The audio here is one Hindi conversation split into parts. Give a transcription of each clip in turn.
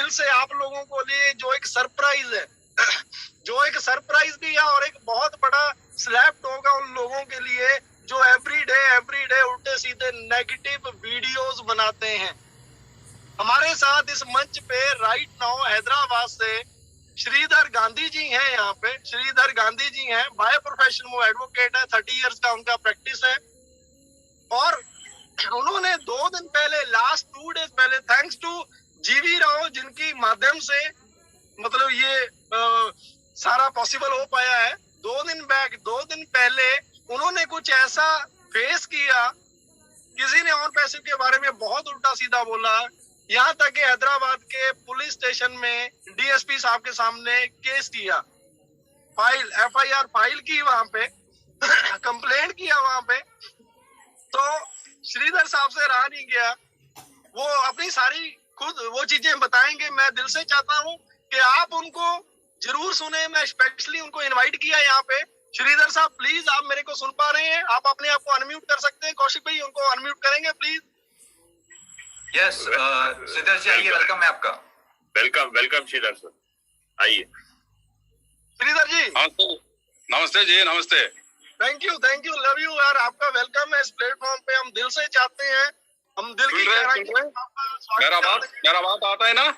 दिल से आप लोगों को लिए जो एक सरप्राइज है, जो एक सरप्राइज भी है और एक बहुत बड़ा स्लैप होगा उन लोगों के लिए जो एवरी डे उल्टे सीधे नेगेटिव वीडियोस बनाते हैं। हमारे साथ इस मंच पे राइट नाउ हैदराबाद से श्रीधर गांधी जी हैं। यहाँ पे श्रीधर गांधी जी हैं, बाय प्रोफेशन वो एडवोकेट है, 30 इयर्स का उनका प्रैक्टिस है। और उन्होंने 2 दिन पहले, लास्ट 2 डेज पहले, थैंक्स टू जीवी राव जिनकी माध्यम से मतलब ये सारा पॉसिबल हो पाया है, 2 दिन पहले उन्होंने कुछ ऐसा फेस किया, किसी ने ऑन पैसिव के बारे में बहुत उल्टा सीधा बोला, यहाँ तक कि हैदराबाद के पुलिस स्टेशन में डीएसपी साहब के सामने केस किया, एफआईआर फाइल की वहां पे, कंप्लेंट किया वहां पे। तो श्रीधर साहब से रहा नहीं गया, वो अपनी सारी खुद वो चीजें बताएंगे। मैं दिल से चाहता हूँ कि आप उनको जरूर सुने। मैं स्पेशली उनको इनवाइट किया यहाँ पे। श्रीधर साहब प्लीज, आप मेरे को सुन पा रहे हैं? आप अपने आप को अनम्यूट कर सकते हैं? कौशिक भाई उनको अनम्यूट करेंगे प्लीज। यस, श्रीधर जी आइए, वेलकम है आपका। वेलकम श्रीधर सर, आइए। श्रीधर जी नमस्ते जी, नमस्ते। थैंक यू, लव यू यार, आपका वेलकम है इस प्लेटफॉर्म पे। हम दिल से चाहते हैं, हम दिल की मेरा बात आता है ना?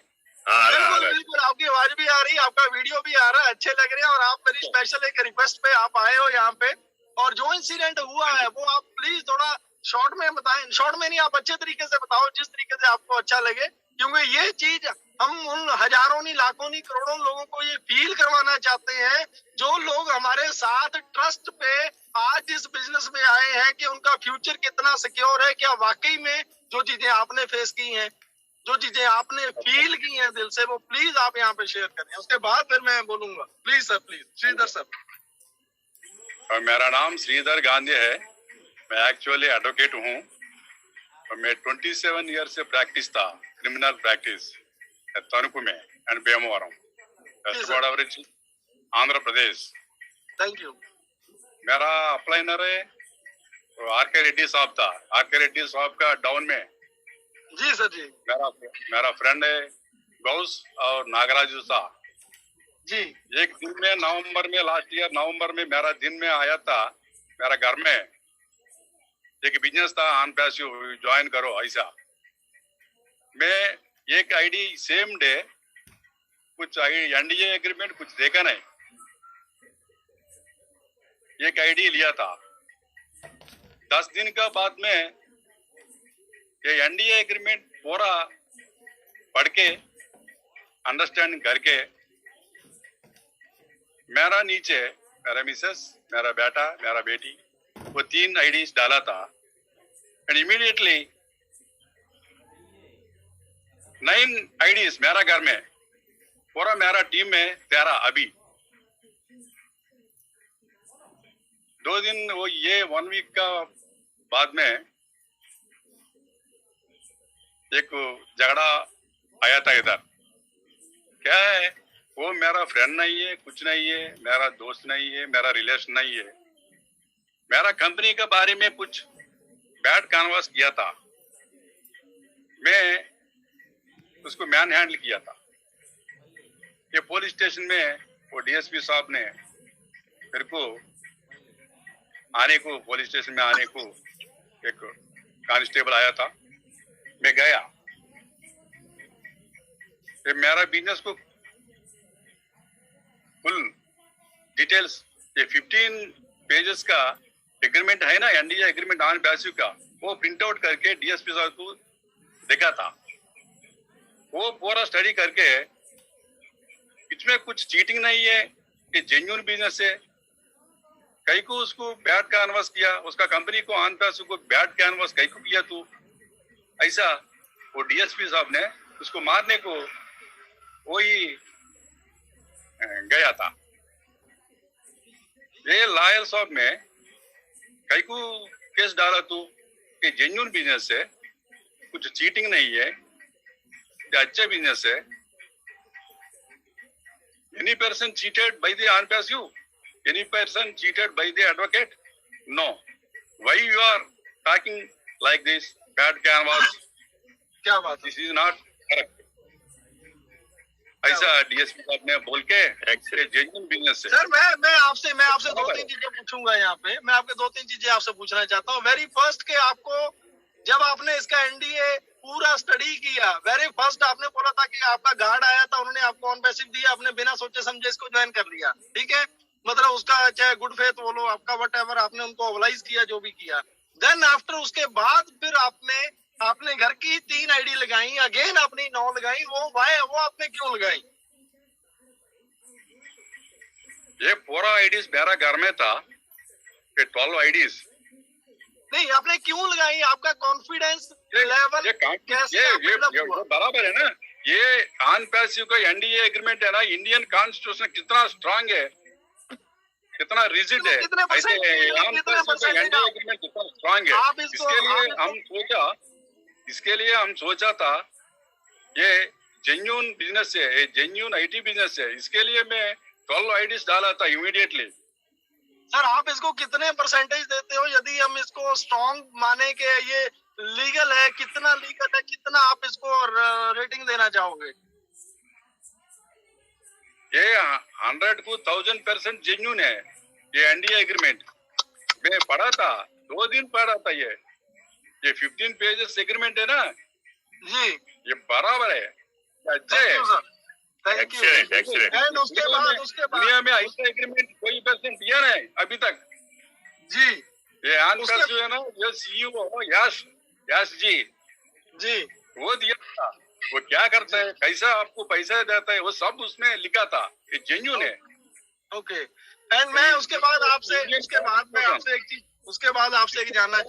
बिल्कुल, आपकी आवाज भी आ रही है, आपका वीडियो भी आ रहा है, अच्छे लग रहे हैं। और आप मेरी स्पेशल एक रिक्वेस्ट पे आप आए हो यहाँ पे, और जो इंसिडेंट हुआ है वो आप प्लीज थोड़ा शॉर्ट में बताएं। शॉर्ट में नहीं, आप अच्छे तरीके से बताओ, जिस तरीके से आपको अच्छा लगे, क्योंकि ये चीज हम उन हजारों नहीं, लाखों नहीं, करोड़ों लोगों को ये फील करवाना चाहते हैं जो लोग हमारे साथ ट्रस्ट पे आज इस बिजनेस में आए हैं कि उनका फ्यूचर कितना सिक्योर है। क्या वाकई में जो चीजें आपने फेस की हैं, जो चीजें आपने फील की हैं दिल से, वो प्लीज आप यहाँ पे शेयर करें। उसके बाद फिर मैं बोलूंगा। Please sir, please. Sridhar sir. मेरा नाम श्रीधर गांधी है, मैं एक्चुअली एडवोकेट हूँ। मैं 27 ईयर से प्रैक्टिस था, क्रिमिनल प्रैक्टिस तणुकु में and Bhimavaram, west Godavari, Andhra Pradesh. Thank you. मेरा अपलाइनर है आर.के. रेड्डी साहब था, आर.के. रेड्डी साहब का डाउन में। जी सर जी। मेरा फ्रेंड है गौस और नागराजू था जी। एक दिन में नवंबर में, लास्ट ईयर नवंबर में मेरा दिन में आया था मेरा घर में, एक बिजनेस था ऑन पैसिव, ज्वाइन करो ऐसा। मैं एक आईडी सेम डे कुछ एनडीए एग्रीमेंट कुछ देखा नहीं, एक आईडी लिया था। 10 दिन का बाद में ये एनडीए एग्रीमेंट पूरा पढ़ के अंडरस्टैंड करके मेरा नीचे मेरा मिसेस, मेरा बेटा, मेरा बेटी, वो 3 आईडीज डाला था। एंड इमीडिएटली 9 आईडीज मेरा घर में, पूरा मेरा टीम में 13 अभी। 2 दिन वो ये 1 वीक का बाद में एक झगड़ा आया था इधर। क्या है, वो मेरा फ्रेंड नहीं है, कुछ नहीं है, मेरा दोस्त नहीं है, मेरा रिलेशन नहीं है। मेरा कंपनी के बारे में कुछ बैड कैनवास किया था, मैं उसको मैन हैंडल किया था। ये पुलिस स्टेशन में वो डीएसपी साहब ने मेरे को आने को, पुलिस स्टेशन में आने को एक कांस्टेबल आया था, मैं गया। ये मेरा बिजनेस को फुल डिटेल्स, ये 15 पेजेस का एग्रीमेंट है ना, एनडीए एग्रीमेंट ऑन पैसिव का, वो प्रिंट आउट करके डीएसपी साहब को देखा था। वो पूरा स्टडी करके इसमें कुछ चीटिंग नहीं है, ये जेन्युइन बिजनेस है। कई को उसको बैड कैनवास किया, उसका कंपनी को ऑन पैसिव को बैड कैनवास कई को किया तू ऐसा। वो डीएसपी साहब ने उसको मारने को वही गया था। ये लॉयर साहब ने कई को केस डाला तू कि जेन्युइन बिजनेस है, कुछ चीटिंग नहीं है, ये अच्छा बिजनेस है। Any person cheated by the on passive? Any person cheated by the advocate? No. Why you are talking like this? Bad canvas. क्या बात? This is not correct. ऐसा डीएसपी साहब ने बोल के जेन्युइन बिजनेस है। सर मैं आपसे 2-3 चीजें पूछूंगा यहाँ पे। मैं आपके 2-3 चीजें आपसे पूछना चाहता हूँ। वेरी फर्स्ट के आपको जब आपने इसका एनडीए पूरा स्टडी किया, वेरी फर्स्ट आपने बोला था कि आपका गार्ड आया था, उन्होंने आपको ऑन पैसिव दिया, आपने बिना सोचे समझे इसको ज्वाइन कर लिया, ठीक है, मतलब उसका चाहे गुड फेथ बोलो आपका व्हाटएवर, आपने उनको ओवलाइज किया जो भी किया। देन आफ्टर उसके बाद फिर आपने घर की 3 आईडी लगाई, अगेन अपनी 9 लगाई, वो आपने क्यों लगाई? ये पूरा आईडीज मेरा घर में था, ये 12 आईडीज नहीं, आपने क्यों लगाई? आपका कॉन्फिडेंस लेवल कैसे ये बराबर है ना। ये ऑन पैसिव का एनडीए एग्रीमेंट है ना, इंडियन कॉन्स्टिट्यूशन कितना स्ट्रांग है, कितना रिजिड है, ऐसे ऑन पैसिव का एनडीए एग्रीमेंट कितना स्ट्रांग है। इसके लिए हम सोचा था ये जेन्युइन बिजनेस है, ये जेन्युइन आईटी बिजनेस है। इसके लिए मैं 12 आईडीज डाला था इमीडिएटली। सर आप इसको कितने परसेंटेज देते हो यदि हम इसको स्ट्रॉन्ग माने के ये लीगल है? कितना लीगल है, कितना आप इसको रेटिंग देना चाहोगे? ये 100 को 1000% जेन्युइन है ये एनडीए एग्रीमेंट। मैं पढ़ा था, 2 दिन पढ़ा था। ये 15 पेजेस एग्रीमेंट है ना जी, ये बराबर है, अच्छे है। Thank you. एंड उसके बाद दुनिया में ऐसा एग्रीमेंट कोई परसेंट दिया नहीं अभी तक जी। ये ऑन पैसिव है ना, ये सीईओ यश जी वो दिया था। वो क्या करता है, कैसा आपको पैसा देता है, वो सब उसमें लिखा था। ये जेन्युइन है। ओके। एंड मैं उसके बाद आपसे एक जानना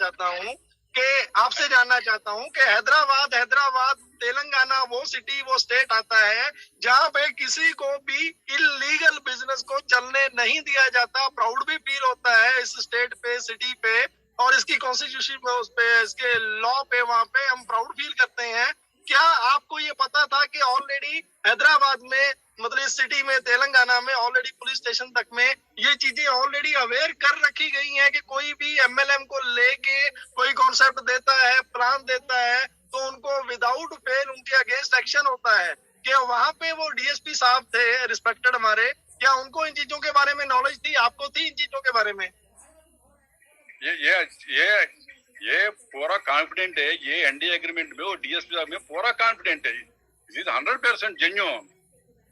चाहता हूँ कि हैदराबाद तेलंगाना वो सिटी वो स्टेट आता है जहाँ पे किसी को भी इलीगल बिजनेस को चलने नहीं दिया जाता। प्राउड भी फील होता है इस स्टेट पे, सिटी पे, और इसकी कॉन्स्टिट्यूशन पे, उस पे, इसके लॉ पे, वहाँ पे हम प्राउड फील करते हैं। क्या आपको ये पता था कि ऑलरेडी हैदराबाद में, मतलब इस सिटी में, तेलंगाना में ऑलरेडी पुलिस स्टेशन तक में ये चीजें ऑलरेडी अवेयर कर रखी गई हैं कि कोई भी एमएलएम को लेके कोई कॉन्सेप्ट देता है, प्लान देता है, तो उनको विदाउट फेल उनके अगेंस्ट एक्शन होता है? क्या वहां पे वो डीएसपी साहब थे रिस्पेक्टेड हमारे, क्या उनको इन चीजों के बारे में नॉलेज थी? आपको थी इन चीजों के बारे में? ये पूरा कॉन्फिडेंट है। ये एनडीए एग्रीमेंट में वो डीएसपी साहब में पूरा कॉन्फिडेंट है। This is 100% genuine,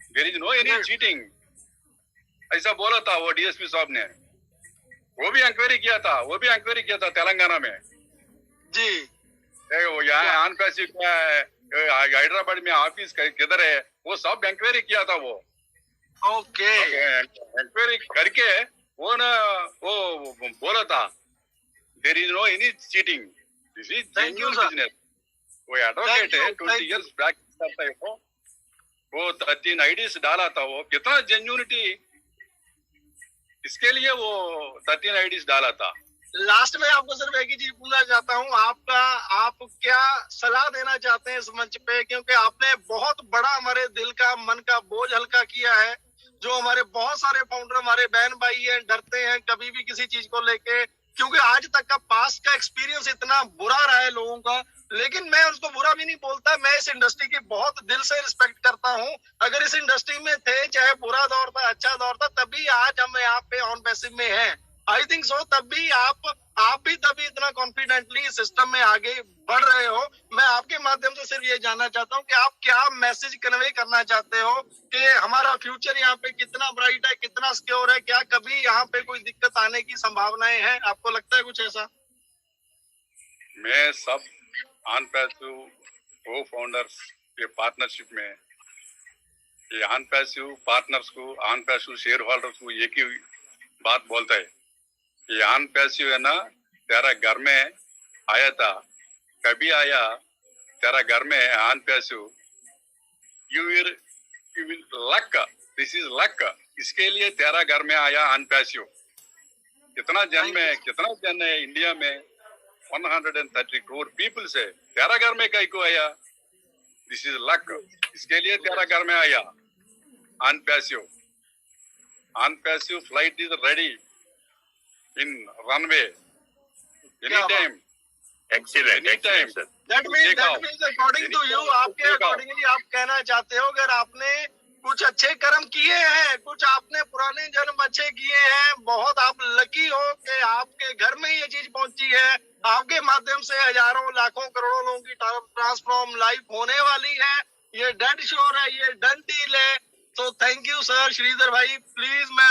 there is no any cheating, ऐसा बोला था वो डीएसपी साहब ने। वो भी इंक्वायरी किया था तेलंगाना में जी। वो यहाँ ऑन पैसिव क्या है, हैदराबाद में ऑफिस किधर है, वो सब इंक्वायरी किया था वो। ओके। इंक्वायरी करके वो बोला था there is no any cheating, this is genuine business. वो एडवोकेट है, 20 इयर्स बैक करता है वो 13 आईडीज डाला था। वो कितना जेन्युइनिटी, इसके लिए वो 13 आईडीज डाला था। लास्ट में आपको सिर्फ एक ही चीज पूछना चाहता हूँ, आप क्या सलाह देना चाहते हैं इस मंच पे? क्योंकि आपने बहुत बड़ा हमारे दिल का, मन का बोझ हल्का किया है। जो हमारे बहुत सारे फाउंडर, हमारे बहन भाई हैं, डरते हैं कभी भी किसी चीज को लेके, क्योंकि आज तक का पास्ट का एक्सपीरियंस इतना बुरा रहा है लोगों का। लेकिन मैं उसको बुरा भी नहीं बोलता, मैं इस इंडस्ट्री की बहुत दिल से रिस्पेक्ट करता हूँ। अगर इस इंडस्ट्री में थे, चाहे बुरा दौर था, अच्छा दौर था, तभी आज हम यहाँ पे ऑन पैसिव में हैं। आई थिंक सो तभी आप भी तभी इतना कॉन्फिडेंटली सिस्टम में आगे बढ़ रहे हो। मैं आपके माध्यम से सिर्फ ये जानना चाहता हूँ कि आप क्या मैसेज कन्वे करना चाहते हो कि हमारा फ्यूचर यहाँ पे कितना ब्राइट है, कितना सिक्योर है, क्या कभी यहाँ पे कोई दिक्कत आने की संभावनाएं हैं? आपको लगता है कुछ ऐसा? मैं सब ऑन पैसिव को फाउंडर्स के पार्टनरशिप में, ये ऑन पैसिव पार्टनर्स को, ऑन पैसिव शेयर होल्डर्स को एक ही बात बोलता है, ये ऑन पैसिव है ना, तेरा घर में आया था, कभी आया तेरा घर में on passive, you will luck, this is luck, इसके लिए तेरा घर में आया ऑन पैसिव। कितना जन है इंडिया में, 130 करोड़ पीपल से, तेरा घर में कहीं को आया, दिस इज लक, इसके लिए तेरा घर में आया on passive. On passive flight is ready in runway anytime. Excellent, excellent, sir. That means according to you, आपके अकॉर्डिंगली आप कहना चाहते हो अगर आपने कुछ अच्छे कर्म किए हैं, कुछ आपने पुराने जन्म अच्छे किए हैं, बहुत आप लकी हो कि आपके घर में ये चीज पहुंची है। आपके माध्यम से हजारों लाखों करोड़ों लोगों की ट्रांसफॉर्म लाइफ होने वाली है। ये डेड श्योर है, ये डन डील है। तो थैंक यू सर श्रीधर भाई, प्लीज मैं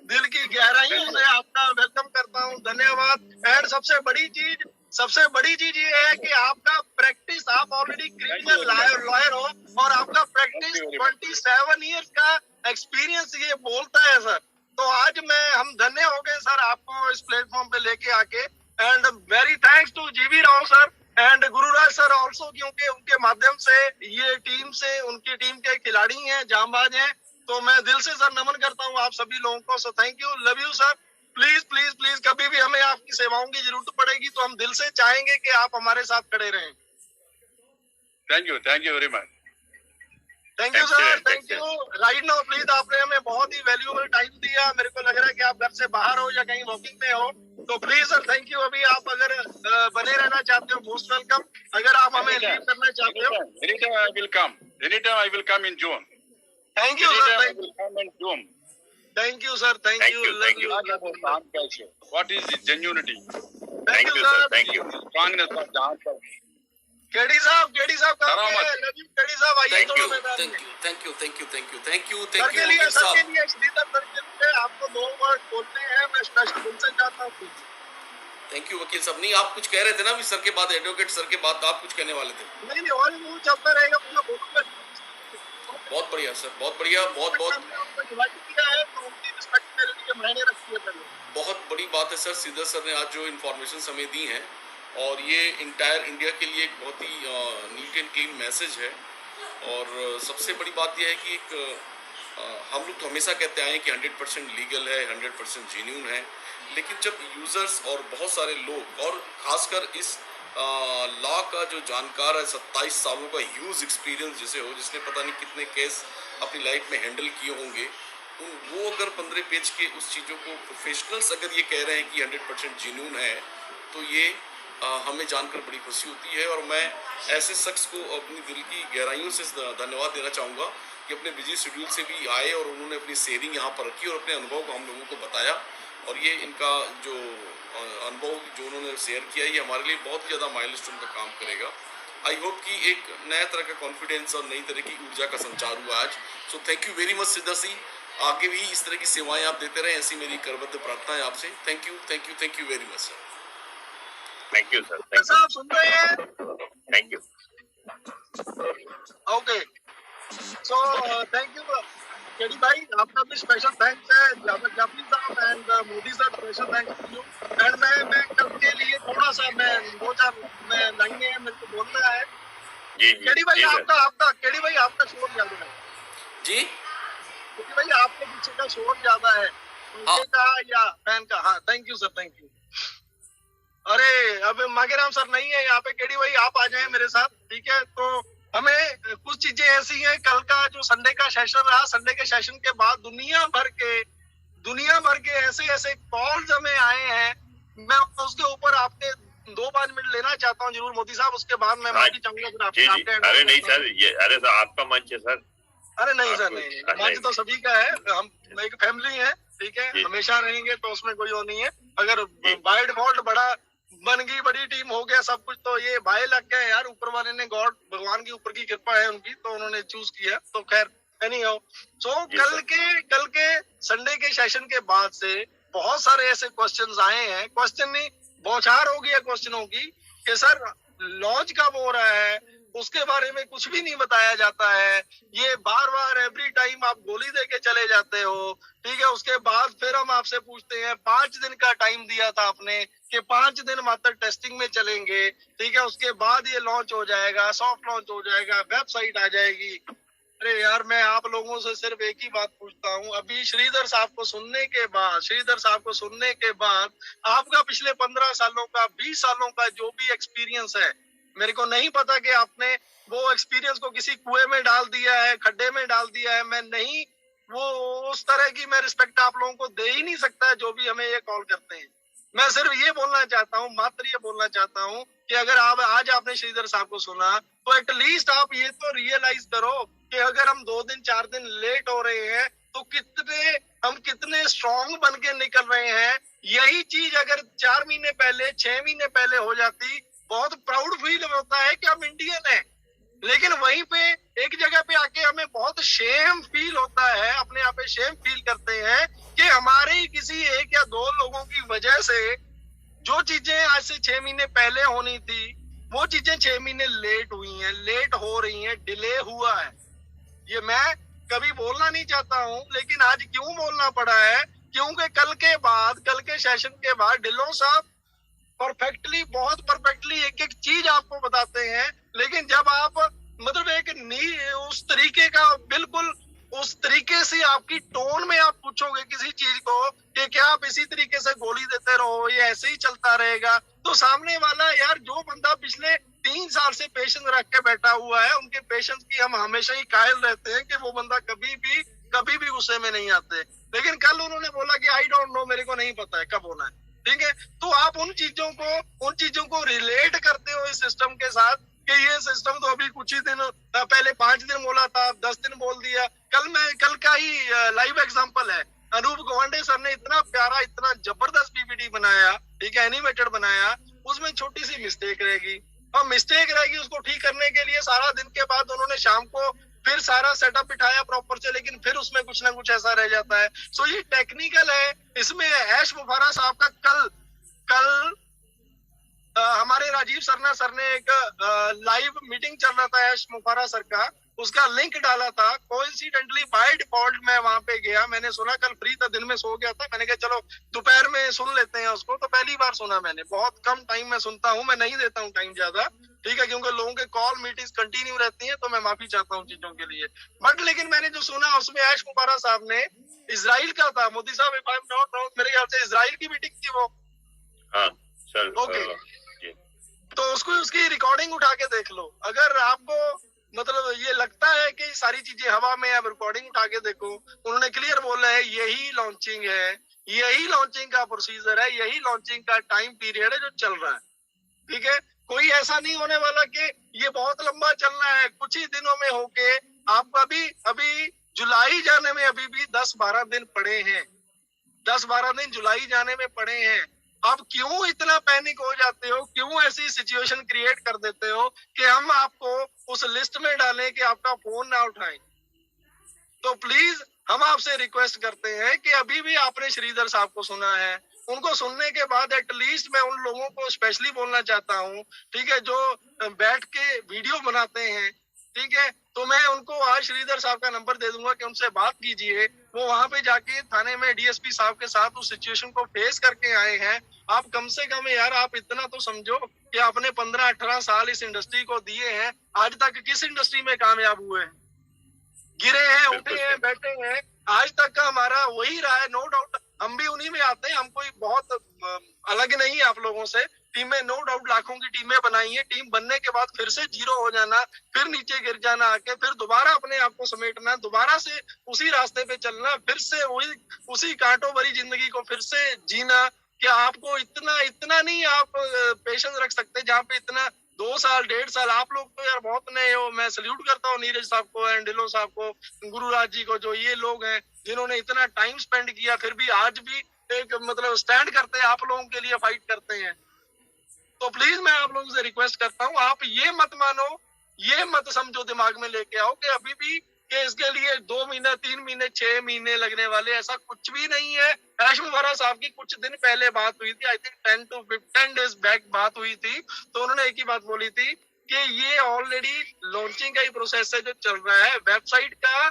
दिल की गहराइयों से आपका वेलकम करता हूँ, धन्यवाद। एंड सबसे बड़ी चीज ये है कि आपका प्रैक्टिस, आप ऑलरेडी क्रिमिनल लॉयर हो और आपका प्रैक्टिस 27 इयर्स का एक्सपीरियंस ये बोलता है सर। तो आज हम धन्य हो गए सर आपको इस प्लेटफॉर्म पे लेके आके। एंड वेरी थैंक्स टू जीवी Rao sir and Gururaj sir also, क्योंकि उनके माध्यम से ये उनकी टीम के खिलाड़ी हैं, जांबाज हैं। तो मैं दिल से सर नमन करता हूँ आप सभी लोगों को। सो thank you, love you sir. Please please please कभी भी हमें आपकी सेवाओं की जरूरत पड़ेगी तो हम दिल से चाहेंगे कि आप हमारे साथ खड़े रहें। Thank you very much. Thank you sir, thank you. Right now please, आपने हमें बहुत ही वैल्यूएबल टाइम दिया। मेरे को लग रहा है कि आप घर से बाहर हो या कहीं वॉकिंग में हो, तो प्लीज सर थैंक यू। अभी आप अगर बने रहना चाहते हो, मोस्ट वेलकम। अगर आप हमें लीव करना चाहते हो, anytime I will come in June. Thank you sir, I will come in June. Thank you sir, thank you, love you. What is the genuinity? Thank you sir, Thank you. Strongness of the answer. KD साहब केडी साहब आइए थोड़ा थैंक मैदान यू में। Thank you thank you thank you thank you sir thank के यू लिए वकील सर के साहब। लिए श्रीधर सर के लिए आपको 2 वर्ड बोलने हैं, मैं स्पेशल उनसे चाहता हूँ। थैंक यू वकील साहब। नहीं, आप कुछ कह रहे थे ना अभी सर के बाद, एडवोकेट सर के बाद आप कुछ कहने वाले थे। नहीं और वो चलता रहेगा, मैं बोलूंगा। बहुत बढ़िया सर, बहुत बढ़िया, बहुत बहुत किया है तो उनकी रिस्पेक्ट मेरे लिए मायने रखती है पहले। बहुत बड़ी बात है सर, श्रीधर सर ने आज जो इन्फॉर्मेशन हमें दी हैं, और ये इंटायर इंडिया के लिए एक बहुत ही नीट एंड क्लीन मैसेज है। और सबसे बड़ी बात यह है कि हम लोग तो हमेशा कहते आए हैं कि 100% लीगल है, 100% जेन्युइन है, लेकिन जब यूज़र्स और बहुत सारे लोग, और ख़ासकर इस लॉ का जो जानकार है, 27 सालों का ह्यूज एक्सपीरियंस जिसे हो, जिसने पता नहीं कितने केस अपनी लाइफ में हैंडल किए होंगे, वो अगर 15 पेज के उस चीज़ों को प्रोफेशनल्स अगर ये कह रहे हैं कि 100% जेन्युइन है, तो ये हमें जानकर बड़ी खुशी होती है। और मैं ऐसे शख्स को अपनी दिल की गहराइयों से धन्यवाद देना चाहूँगा कि अपने बिजी शेड्यूल से भी आए और उन्होंने अपनी शेयरिंग यहाँ पर रखी और अपने अनुभव को हम लोगों को बताया। और ये इनका जो अनुभव जो उन्होंने शेयर किया, ये हमारे लिए बहुत ही ज़्यादा माइलस्टोन का काम करेगा। आई होप कि एक नया तरह का कॉन्फिडेंस और नई तरह की ऊर्जा का संचार हुआ आज। So thank you very much Sridhar Singh, आगे भी इस तरह की सेवाएं आप देते रहें, ऐसी मेरी करबद्ध प्रार्थना है आपसे। Thank you very much sir. Thank you, sir. Sir आप सुन रहे हैं? Thank you. Okay, so thank you KD भाई, आपका भी स्पेशल थैंक्स है। जाफरी साहब and Modi sir, special thanks to you. And मैं कल के लिए थोड़ा सा मैं 2-4 लाइनें हैं मेरे को बोलना है। जी केडी भाई केडी भाई आपका शोर ज्यादा है जी। केडी भाई, आपके पीछे का शोर ज्यादा है, उनके का या फैन का? हाँ thank you sir, thank you. अरे अब मांगेराम सर नहीं है यहाँ पे, केडी भाई आप आ जाएं मेरे साथ, ठीक है? तो हमें कुछ चीजें ऐसी हैं, कल का जो संडे का सेशन रहा, संडे के सेशन के बाद दुनिया भर के ऐसे कॉल्स हमें आए हैं। मैं उसके ऊपर आपके 2-5 मिनट लेना चाहता हूँ जरूर मोदी साहब, उसके बाद मैं माफी चाहूंगा फिर आपके। अरे नहीं सर, ये अरे सर आपका मंच है सर। अरे नहीं सर, नहीं, मंच तो सभी का है, हम एक फैमिली है, ठीक है? हमेशा रहेंगे तो उसमें कोई वो नहीं है। अगर बाय डिफॉल्ट बड़ा बन गई, बड़ी टीम हो गया सब कुछ, तो ये भाई लग गए यार, ऊपर वाले ने, गॉड भगवान की ऊपर की कृपा है उनकी, तो उन्होंने चूज किया। तो खैर एनी हाउ, सो कल के संडे के सेशन के बाद से बहुत सारे ऐसे क्वेश्चंस आए हैं, क्वेश्चन नहीं बौछार हो गया क्वेश्चनों की कि सर लॉन्च कब हो रहा है, उसके बारे में कुछ भी नहीं बताया जाता है। ये बार एवरी टाइम आप गोली दे के चले जाते हो, ठीक है? उसके बाद फिर हम आपसे पूछते हैं, 5 दिन का टाइम दिया था आपने कि 5 दिन मात्र टेस्टिंग में चलेंगे, ठीक है? उसके बाद ये लॉन्च हो जाएगा, सॉफ्ट लॉन्च हो जाएगा, वेबसाइट आ जाएगी। अरे यार, मैं आप लोगों से सिर्फ एक ही बात पूछता हूँ, अभी श्रीधर साहब को सुनने के बाद आपका पिछले 15 सालों का, 20 सालों का जो भी एक्सपीरियंस है, मेरे को नहीं पता कि आपने वो एक्सपीरियंस को किसी कुएं में डाल दिया है, खड्डे में डाल दिया है। मैं नहीं, वो उस तरह की मैं रिस्पेक्ट आप लोगों को दे ही नहीं सकता जो भी हमें ये कॉल करते हैं। मैं सिर्फ ये बोलना चाहता हूँ, मात्र ये बोलना चाहता हूँ कि अगर आप आज आपने श्रीधर साहब को सुना तो एटलीस्ट आप ये तो रियलाइज करो कि अगर हम 2 दिन 4 दिन लेट हो रहे हैं तो हम कितने स्ट्रॉन्ग बन के निकल रहे हैं। यही चीज अगर 4 महीने पहले 6 महीने पहले हो जाती, बहुत प्राउड फील होता है कि हम इंडियन हैं। लेकिन वहीं पे एक जगह पे आके हमें बहुत शेम फील होता है, अपने आप पे शेम फील करते हैं कि हमारे किसी 1 या 2 लोगों की वजह से जो चीजें आज से 6 महीने पहले होनी थी वो चीजें 6 महीने लेट हुई हैं, लेट हो रही हैं, डिले हुआ है। ये मैं कभी बोलना नहीं चाहता हूँ, लेकिन आज क्यों बोलना पड़ा है, क्योंकि कल के सेशन के बाद ढिल्लों साहब बहुत परफेक्टली एक एक चीज आपको बताते हैं। लेकिन जब आप मतलब उस तरीके का बिल्कुल उस तरीके से आपकी टोन में आप पूछोगे किसी चीज को कि क्या आप इसी तरीके से गोली देते रहो, ये ऐसे ही चलता रहेगा, तो सामने वाला यार जो बंदा पिछले 3 साल से पेशेंस रख के बैठा हुआ है, उनके पेशेंस की हम हमेशा ही कायल रहते हैं कि वो बंदा कभी भी गुस्से में नहीं आते। लेकिन कल उन्होंने बोला कि आई डोंट नो, मेरे को नहीं पता है कब होना है, ठीक है। तो आप उन चीजों को रिलेट करते हो इस सिस्टम के साथ कि ये सिस्टम तो अभी कुछ ही दिन पहले 5 दिन बोला था, 10 दिन बोल दिया। कल का ही लाइव एग्जांपल है, अनूप गवांडे सर ने इतना प्यारा इतना जबरदस्त पीपीटी बनाया, ठीक है, एनिमेटेड बनाया, उसमें छोटी सी मिस्टेक रहेगी और मिस्टेक रहेगी उसको ठीक करने के लिए सारा दिन के बाद उन्होंने शाम को फिर सारा सेटअप बिठाया प्रॉपर से, लेकिन फिर उसमें कुछ ना कुछ ऐसा रह जाता है। सो ये टेक्निकल है। इसमें ऐश मुफारा साहब का कल हमारे राजीव सरना सर ने एक लाइव मीटिंग चल रहा था ऐश मुफारा सर का, उसका लिंक डाला था। कोइंसिडेंटली बाय डिफॉल्ट मैं वहां पे गया, मैंने सुना, कल फ्री था, दिन में सो गया था, मैंने कहा चलो दोपहर में सुन लेते हैं उसको। तो पहली बार सुना मैंने, बहुत कम टाइम में सुनता हूँ, मैं नहीं देता हूँ टाइम ज्यादा, ठीक है, क्योंकि लोगों के कॉल मीटिंग्स कंटिन्यू रहती हैं, तो मैं माफी चाहता हूँ चीजों के लिए। बट लेकिन मैंने जो सुना उसमें ऐश मुफारा साहब ने इजराइल का था, मोदी साहब if I am not wrong, मेरे ख्याल से इजराइल की मीटिंग थी वो। हाँ सर, ओके, तो उसकी रिकॉर्डिंग उठा के देख लो। अगर आपको मतलब ये लगता है कि सारी चीजें हवा में, अब रिकॉर्डिंग उठा के देखो, उन्होंने क्लियर बोला है यही लॉन्चिंग है, यही लॉन्चिंग का प्रोसीजर है, यही लॉन्चिंग का टाइम पीरियड है जो चल रहा है, ठीक है। कोई ऐसा नहीं होने वाला कि ये बहुत लंबा चलना है, कुछ ही दिनों में होके आपका अभी जुलाई जाने में अभी भी 10-12 दिन पड़े हैं, 10-12 दिन जुलाई जाने में पड़े हैं। आप क्यों इतना पैनिक हो जाते हो, क्यों ऐसी सिचुएशन क्रिएट कर देते हो कि हम आपको उस लिस्ट में डालें कि आपका फोन ना उठाएं। तो प्लीज हम आपसे रिक्वेस्ट करते हैं कि अभी भी आपने श्रीधर साहब को सुना है, उनको सुनने के बाद एटलीस्ट मैं उन लोगों को स्पेशली बोलना चाहता हूँ, ठीक है, जो बैठ के वीडियो बनाते हैं, ठीक है, तो मैं उनको आज श्रीधर साहब का नंबर दे दूंगा कि उनसे बात कीजिए। वो वहां पे जाके थाने में डीएसपी साहब के साथ उस सिचुएशन को फेस करके आए हैं। आप कम से कम यार आप इतना तो समझो कि आपने 15-18 साल इस इंडस्ट्री को दिए हैं, आज तक किस इंडस्ट्री में कामयाब हुए हैं? गिरे हैं, उठे हैं, बैठे हैं, आज तक का हमारा वही रहा है। नो डाउट हम भी उन्हीं में आते हैं, हम कोई बहुत अलग नहीं है आप लोगों से। टीमें नो डाउट लाखों की टीमें बनाई है, टीम बनने के बाद फिर से जीरो हो जाना, फिर नीचे गिर जाना आके, फिर दोबारा अपने आप को समेटना, दोबारा से उसी रास्ते पे चलना, फिर से वही उसी कांटों भरी जिंदगी को फिर से जीना। क्या आपको इतना नहीं आप पेशेंस रख सकते जहाँ पे इतना 2 साल 1.5 साल? आप लोग तो यार बहुत नए हो। मैं सल्यूट करता हूँ नीरज साहब को एंड ढिल्लों साहब को, गुरुराज जी को, जो ये लोग हैं जिन्होंने इतना टाइम स्पेंड किया, फिर भी आज भी एक मतलब स्टैंड करते हैं, आप लोगों के लिए फाइट करते हैं। तो प्लीज मैं आप लोगों से रिक्वेस्ट करता हूँ, आप ये मत मानो, ये मत समझो, दिमाग में लेके आओ कि अभी भी कि इसके लिए 2 महीने 3 महीने 6 महीने लगने वाले, ऐसा कुछ भी नहीं है। ऐश मुफारा साहब की कुछ दिन पहले बात हुई थी, आई थिंक 10 डेज बैक बात हुई थी, तो उन्होंने एक ही बात बोली थी कि ये ऑलरेडी लॉन्चिंग का ही प्रोसेस है जो चल रहा है। वेबसाइट का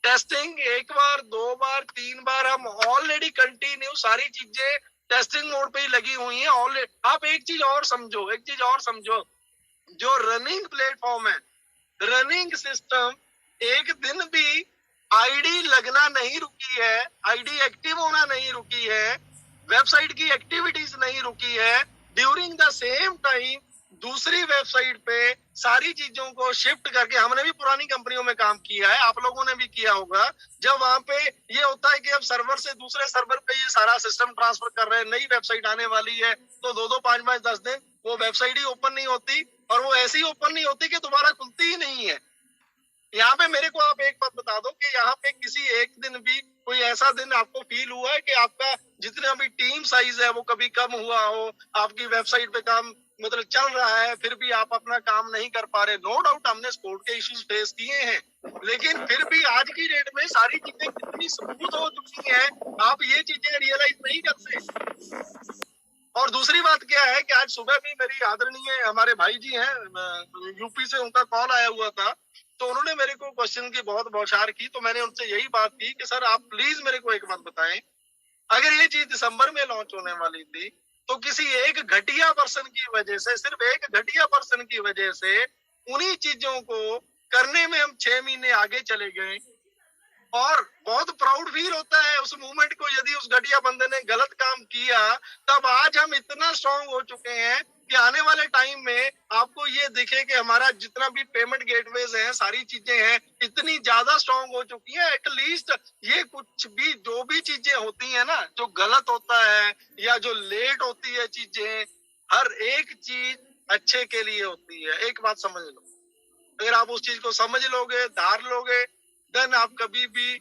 टेस्टिंग 1 बार 2 बार 3 बार हम ऑलरेडी कंटिन्यू सारी चीजें टेस्टिंग मोड पे ही लगी हुई है ऑलरेडी। आप एक चीज और समझो, जो रनिंग प्लेटफॉर्म है, रनिंग सिस्टम, एक दिन भी आईडी लगना नहीं रुकी है, आईडी एक्टिव होना नहीं रुकी है, वेबसाइट की एक्टिविटीज नहीं रुकी है। ड्यूरिंग द सेम टाइम दूसरी वेबसाइट पे सारी चीजों को शिफ्ट करके, हमने भी पुरानी कंपनियों में काम किया है, आप लोगों ने भी किया होगा, जब वहां पे ये होता है कि अब सर्वर से दूसरे सर्वर पे ये सारा सिस्टम ट्रांसफर कर रहे हैं, नई वेबसाइट आने वाली है, तो 2-2, 5-5, 10 दिन वो वेबसाइट ही ओपन नहीं होती, और वो ऐसी ओपन नहीं होती कि दोबारा खुलती ही नहीं है। यहाँ पे मेरे को आप एक बात बता दो कि यहाँ पे किसी एक दिन भी कोई ऐसा दिन आपको फील हुआ है कि आपका जितना भी टीम साइज है वो कभी कम हुआ हो, आपकी वेबसाइट पे काम मतलब चल रहा है फिर भी आप अपना काम नहीं कर पा रहे? नो डाउट हमने कोड के इश्यूज फेस किए हैं, लेकिन फिर भी आज की डेट में सारी चीजें कितनी स्मूथ हो चुकी हैं, आप ये चीजें रियलाइज नहीं करते। और दूसरी बात क्या है कि आज सुबह भी मेरी आदरणीय हमारे भाई जी हैं यूपी से, उनका कॉल आया हुआ था, तो उन्होंने मेरे को क्वेश्चन की बहुत बौछार की, तो मैंने उनसे यही बात की कि सर आप प्लीज मेरे को एक बात बताएं, अगर ये चीज दिसंबर में लॉन्च होने वाली थी तो किसी एक घटिया पर्सन की वजह से, सिर्फ एक घटिया पर्सन की वजह से उन्हीं चीजों को करने में हम 6 महीने आगे चले गए, और बहुत प्राउड फील होता है उस मूवमेंट को। यदि उस घटिया बंदे ने गलत काम किया, तब आज हम इतना स्ट्रांग हो चुके हैं कि आने वाले टाइम में आपको ये दिखे कि हमारा जितना भी पेमेंट गेटवेज है, सारी चीजें हैं, इतनी ज्यादा स्ट्रांग हो चुकी है। एटलीस्ट ये कुछ भी जो भी चीजें होती है ना, जो गलत होता है या जो लेट होती है चीजें, हर एक चीज अच्छे के लिए होती है। एक बात समझ लो, अगर आप उस चीज को समझ लोगे, धार लोगे, देन आप कभी भी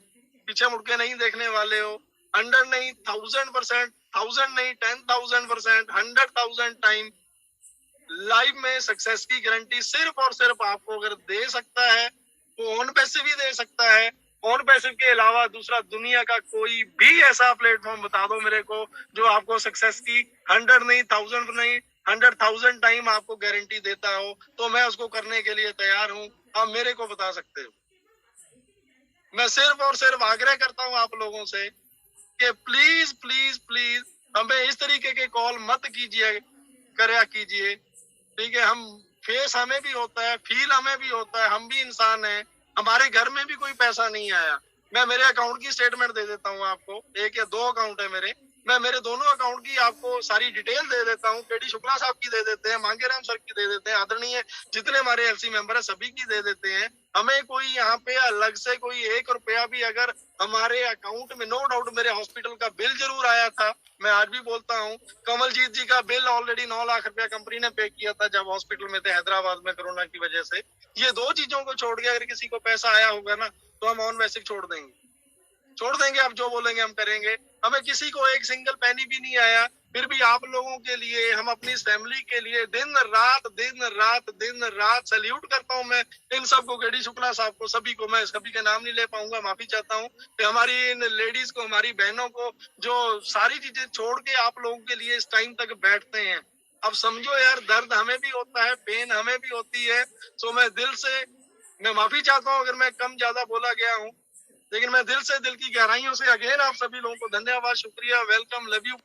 पीछे मुड़ के नहीं देखने वाले हो। 100 नहीं, 1000%, 1000 नहीं, 10,000%, 100,000 टाइम लाइफ में सक्सेस की गारंटी सिर्फ और सिर्फ आपको अगर दे सकता है, वो ऑन पैसिव ही दे सकता है। ऑन पैसिव के अलावा दूसरा दुनिया का कोई भी ऐसा प्लेटफॉर्म बता दो मेरे को जो आपको सक्सेस की 100 नहीं, 1000 नहीं, 100,000 टाइम आपको गारंटी देता हो, तो मैं उसको करने के लिए तैयार हूं। आप मेरे को बता सकते हो। मैं सिर्फ और सिर्फ आग्रह करता हूं आप लोगों से कि प्लीज प्लीज प्लीज हमें इस तरीके के कॉल मत कीजिए, करया कीजिए, ठीक है? हम फेस हमें भी होता है, फील हमें भी होता है, हम भी इंसान हैं, हमारे घर में भी कोई पैसा नहीं आया। मैं मेरे अकाउंट की स्टेटमेंट दे देता हूँ आपको, 1 या 2 अकाउंट है मेरे, मैं मेरे दोनों अकाउंट की आपको सारी डिटेल दे देता हूँ। केडी शुक्ला साहब की दे देते हैं, मांगेराम सर की दे देते हैं, आदरणीय जितने हमारे एलसी मेंबर है सभी की दे देते हैं। हमें कोई यहाँ पे अलग से कोई 1 रुपया भी अगर हमारे अकाउंट में, नो डाउट मेरे हॉस्पिटल का बिल जरूर आया था, मैं आज भी बोलता हूँ, कमलजीत जी का बिल ऑलरेडी 9 लाख रुपया कंपनी ने पे किया था जब हॉस्पिटल में थे हैदराबाद में कोरोना की वजह से। ये 2 चीजों को छोड़ के अगर किसी को पैसा आया होगा ना, तो हम ऑन बेसिक छोड़ देंगे, आप जो बोलेंगे हम करेंगे। हमें किसी को एक सिंगल पैनी भी नहीं आया, फिर भी आप लोगों के लिए, हम अपनी फैमिली के लिए दिन रात सैल्यूट करता हूं मैं इन सबको, केडी शुक्ला साहब को, सभी को। मैं सभी के नाम नहीं ले पाऊंगा, माफी चाहता हूं कि हमारी इन लेडीज को, हमारी बहनों को जो सारी चीजें छोड़ के आप लोगों के लिए इस टाइम तक बैठते हैं। अब समझो यार, दर्द हमें भी होता है, पेन हमें भी होती है। तो मैं दिल से मैं माफी चाहता हूँ अगर मैं कम ज्यादा बोला गया हूँ, लेकिन मैं दिल से, दिल की गहराइयों से अगेन आप सभी लोगों को धन्यवाद, शुक्रिया, वेलकम, लव यू।